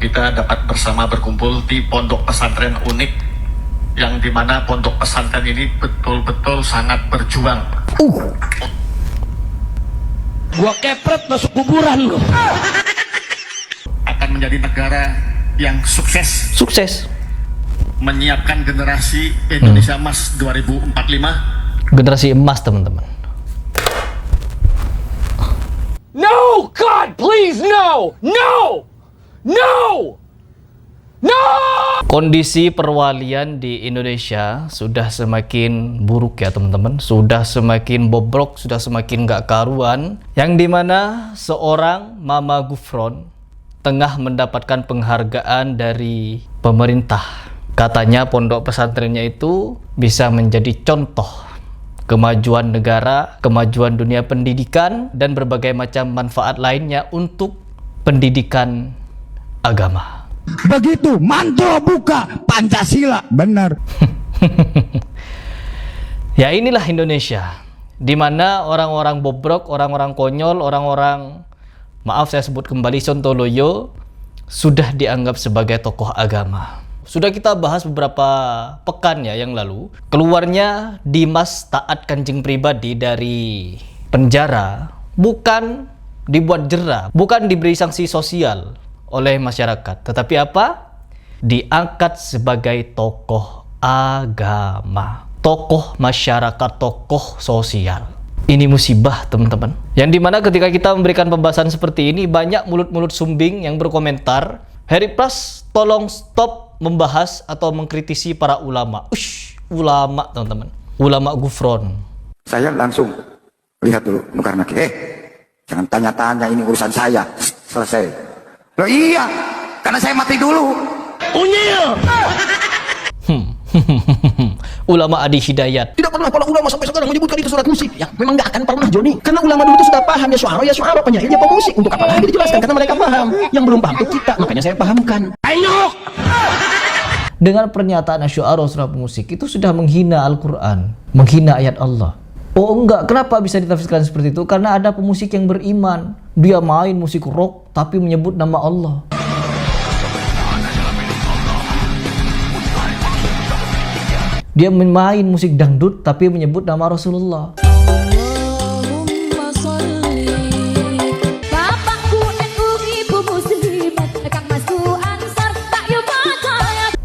kita dapat bersama berkumpul di pondok pesantren unik, yang dimana pondok pesantren ini betul-betul sangat berjuang. Gua kepret masuk kuburan loh. Akan menjadi negara yang sukses. Sukses. Menyiapkan generasi Indonesia Emas 2045. Generasi emas, teman-teman. No, God, please, no, no, no, no. Kondisi perwalian di Indonesia sudah semakin buruk ya, teman-teman. Sudah semakin bobrok, sudah semakin gak karuan. Yang dimana seorang Mama Gufron tengah mendapatkan penghargaan dari pemerintah. Katanya pondok pesantrennya itu bisa menjadi contoh kemajuan negara, kemajuan dunia pendidikan, dan berbagai macam manfaat lainnya untuk pendidikan agama. Begitu mantul buka Pancasila, benar. Ya, inilah Indonesia, di mana orang-orang bobrok, orang-orang konyol, orang-orang, maaf saya sebut kembali, sontoloyo, sudah dianggap sebagai tokoh agama. Sudah kita bahas beberapa pekan ya yang lalu, keluarnya Dimas Taat Kanjeng Pribadi dari penjara bukan dibuat jera, bukan diberi sanksi sosial oleh masyarakat, tetapi apa? Diangkat sebagai tokoh agama, tokoh masyarakat, tokoh sosial. Ini musibah, teman-teman. Yang dimana ketika kita memberikan pembahasan seperti ini, banyak mulut-mulut sumbing yang berkomentar, Heri Pras tolong stop membahas atau mengkritisi para ulama. Ulama, teman-teman. Ulama Gufron. Saya langsung lihat dulu Mekar Nakir. Jangan tanya-tanya, ini urusan saya. Selesai. Loh iya, karena saya mati dulu. Unyil. Ulama Adi Hidayat. Tidak pernah para ulama sampai sekarang menyebutkan itu surat musik. Ya, memang nggak akan pernah, Joni. Karena ulama dulu itu sudah paham ya syuara, penyairnya pemusik. Untuk apa lagi dijelaskan? Karena mereka paham. Yang belum paham itu kita, makanya saya pahamkan. Ayo. Dengan pernyataan syuara, surat pemusik itu sudah menghina Al-Quran, menghina ayat Allah. Oh enggak, kenapa bisa ditafsirkan seperti itu? Karena ada pemusik yang beriman, dia main musik rock tapi menyebut nama Allah. Dia main musik dangdut tapi menyebut nama Rasulullah.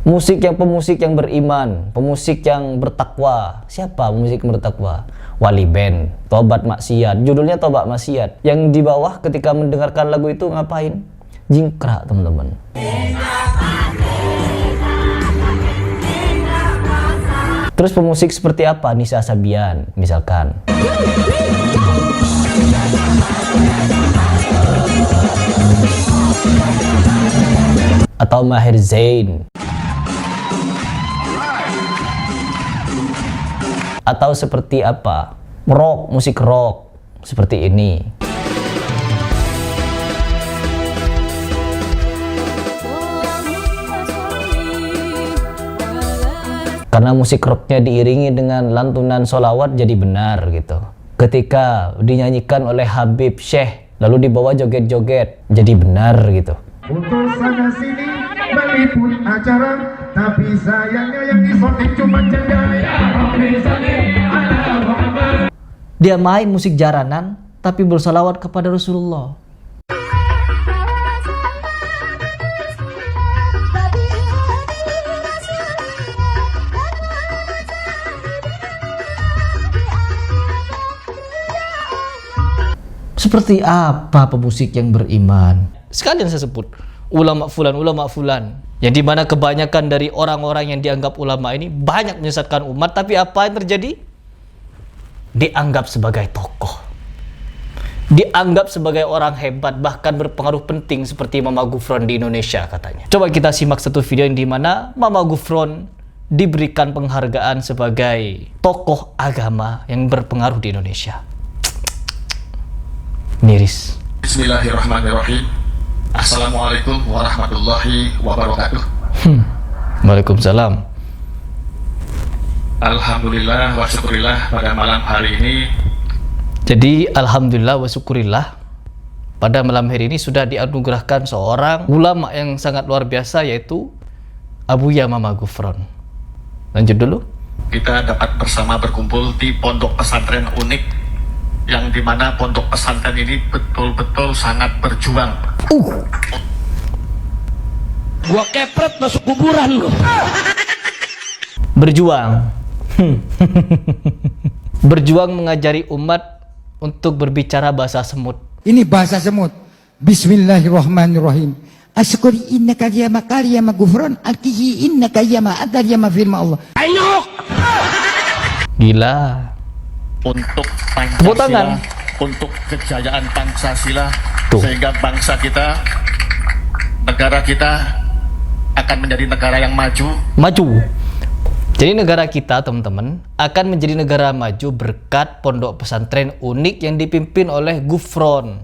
Musik yang pemusik yang beriman, pemusik yang bertakwa. Siapa pemusik yang bertakwa? Wali band, Tobat Maksiat. Judulnya Tobat Maksiat. Yang di bawah ketika mendengarkan lagu itu ngapain? Jingkrak, teman-teman. Terus pemusik seperti apa? Nisa Sabian, misalkan. Atau Maher Zain. Atau seperti apa? Rock, musik rock seperti ini. Karena musik rocknya diiringi dengan lantunan sholawat jadi benar gitu. Ketika dinyanyikan oleh Habib Syekh lalu dibawa joget-joget jadi benar gitu. Untuk sana sini meliput acara, tapi sayangnya yang disorting cuma cendaya. Dia main musik jaranan tapi bersalawat kepada Rasulullah. Seperti apa pemusik yang beriman? Sekalian saya sebut ulama fulan, yang dimana kebanyakan dari orang-orang yang dianggap ulama ini banyak menyesatkan umat, tapi apa yang terjadi? Dianggap sebagai tokoh, dianggap sebagai orang hebat, bahkan berpengaruh penting seperti Mama Gufron di Indonesia katanya. Coba kita simak satu video yang dimana Mama Gufron diberikan penghargaan sebagai tokoh agama yang berpengaruh di Indonesia. Miris. Bismillahirrahmanirrahim. Assalamualaikum warahmatullahi wabarakatuh. Waalaikumsalam. Alhamdulillah wa syukurillah pada malam hari ini. Jadi alhamdulillah wa syukurillah pada malam hari ini sudah dianugerahkan seorang ulama yang sangat luar biasa, yaitu Abuya Mama Gufron. Lanjut dulu. Kita dapat bersama berkumpul di pondok pesantren unik, yang dimana pondok pesantren ini betul-betul sangat berjuang. Gua kepret masuk kuburan lo. Berjuang. Berjuang mengajari umat untuk berbicara bahasa semut. Ini bahasa semut. Bismillahirrahmanirrahim. Asyukuri innaka ya makari ya magufron alkihi innaka ya ma'adar ya mafirma Allah. Ayo. Gila. Untuk Tepuk tangan. Pancasila, untuk kejayaan Pancasila, Tuh. sehingga bangsa kita, negara kita akan menjadi negara yang maju. Maju. Jadi negara kita, teman-teman, akan menjadi negara maju berkat pondok pesantren unik yang dipimpin oleh Gufron.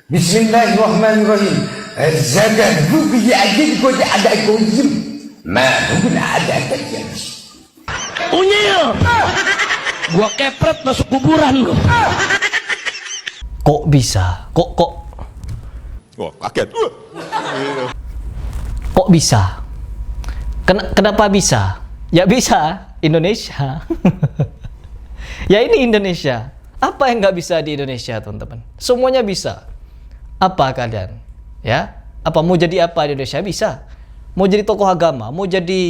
Bismillahirrahmanirrahim. Zakat buku ya ajin ko ada kujim. Ma bukan ada tajam. Unyil. Gua kepret masuk kuburan lo. Kok bisa? Kok Wah, kaget. kok bisa? Kenapa bisa? Ya bisa, Indonesia. Ya ini Indonesia. Apa yang nggak bisa di Indonesia, teman-teman? Semuanya bisa. Apa kalian? Ya? Apa mau jadi apa di Indonesia? Bisa. Mau jadi tokoh agama, mau jadi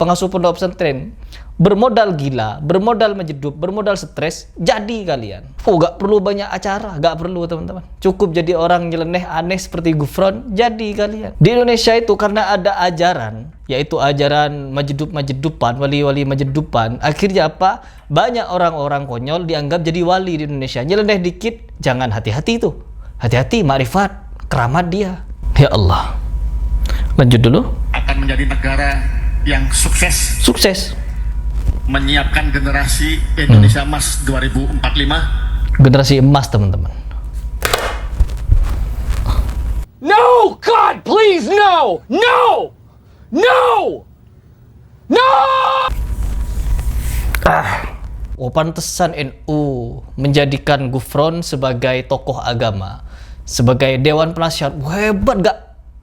pengasuh pondok pesantren, bermodal gila, bermodal menjedup, bermodal stres, jadi kalian. Oh, gak perlu banyak acara, gak perlu, teman-teman. Cukup jadi orang nyeleneh aneh seperti Gufron, jadi kalian. Di Indonesia itu karena ada ajaran, yaitu ajaran majedupan, wali-wali majedupan. Akhirnya apa? Banyak orang-orang konyol dianggap jadi wali di Indonesia. Nyeleneh dikit, jangan, hati-hati tuh. Hati-hati, makrifat, keramat dia. Ya Allah. Lanjut dulu. Akan menjadi negara yang sukses, menyiapkan generasi Indonesia Emas 2045. Generasi emas, teman-teman. No, God, please, no, no, no, no. Oh, pantesan NU menjadikan Gufron sebagai tokoh agama, sebagai dewan penasihat. Hebat,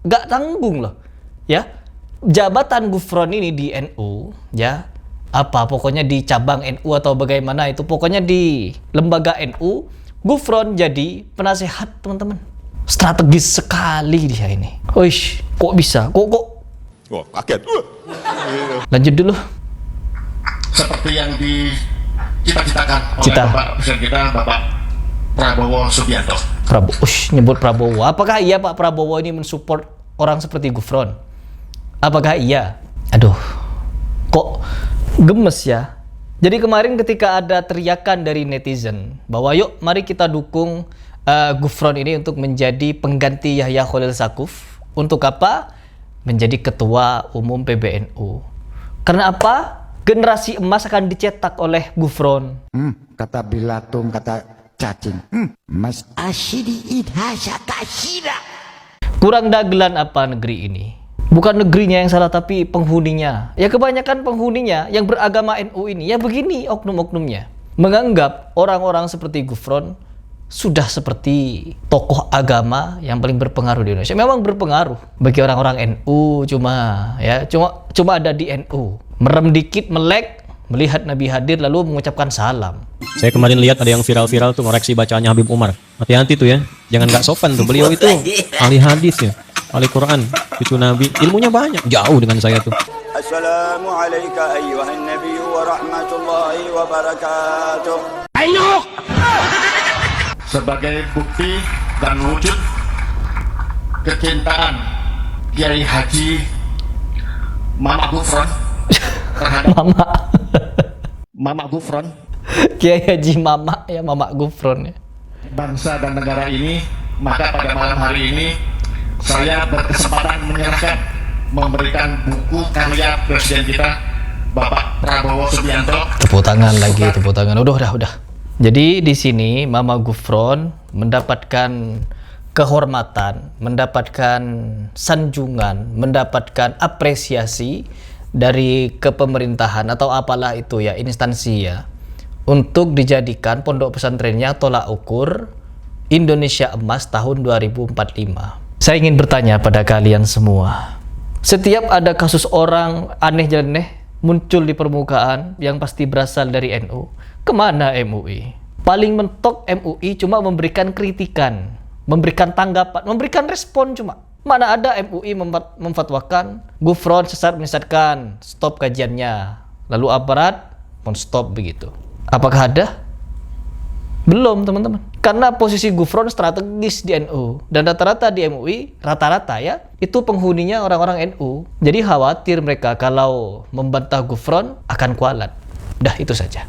gak tanggung loh, ya. Jabatan Gufron ini di NU, ya, apa pokoknya di cabang NU atau bagaimana itu, pokoknya di lembaga NU, Gufron jadi penasehat, teman-teman. Strategis sekali dia ini. Wish, kok bisa? Kok? Wah, kaget. Lanjut dulu. Seperti yang dicita-citakan oleh Cita. Bapak Presiden kita, Bapak Prabowo Subianto. Nyebut Prabowo. Apakah iya Pak Prabowo ini mensupport orang seperti Gufron? Apakah iya? Aduh, kok gemes ya. Jadi kemarin ketika ada teriakan dari netizen bahwa yuk mari kita dukung Gufron ini untuk menjadi pengganti Yahya Khalil Stakuf. Untuk apa? Menjadi ketua umum PBNU. Karena apa? Generasi emas akan dicetak oleh Gufron. Kata bilatung, kata cacing. Mas asyidi idhasya kasyira. Kurang dagelan apa negeri ini? Bukan negerinya yang salah, tapi penghuninya. Ya kebanyakan penghuninya yang beragama NU ini, ya begini oknum-oknumnya. Menganggap orang-orang seperti Gufron sudah seperti tokoh agama yang paling berpengaruh di Indonesia. Memang berpengaruh bagi orang-orang NU, cuma ada di NU. Merem dikit, melek, melihat Nabi hadir lalu mengucapkan salam. Saya kemarin lihat ada yang viral-viral tuh ngoreksi bacaannya Habib Umar. Hati-hati tuh ya, jangan nggak sopan tuh. Beliau itu ahli hadis ya, ahli Quran, cucu Nabi, ilmunya banyak, jauh dengan saya tuh. Assalamualaikum ayyuhan nabi wa rahmatullahi wa barakatuh. Ayo. Sebagai bukti dan wujud kecintaan Kiai Haji Mama Gufron terhadap Mama Gufron, Kiai Haji Mama ya, Mama Gufron ya. Bangsa dan negara ini, maka pada malam hari ini saya berkesempatan memberikan buku karya Presiden kita Bapak Prabowo Subianto. Tepuk tangan lagi, tepuk tangan. Udah. Jadi di sini Mama Gufron mendapatkan kehormatan, mendapatkan sanjungan, mendapatkan apresiasi dari kepemerintahan atau apalah itu ya, instansi ya, untuk dijadikan pondok pesantrennya tolak ukur Indonesia Emas tahun 2045. Saya ingin bertanya pada kalian semua. Setiap ada kasus orang aneh-aneh muncul di permukaan yang pasti berasal dari NU. Kemana MUI? Paling mentok MUI cuma memberikan kritikan, memberikan tanggapan, memberikan respon cuma. Mana ada MUI memfatwakan Gufron sesat menyesatkan, stop kajiannya. Lalu aparat stop begitu. Apakah ada? Belum, teman-teman. Karena posisi Gufron strategis di NU dan rata-rata di MUI, rata-rata ya, itu penghuninya orang-orang NU. Jadi khawatir mereka kalau membantah Gufron akan kualat. Dah itu saja.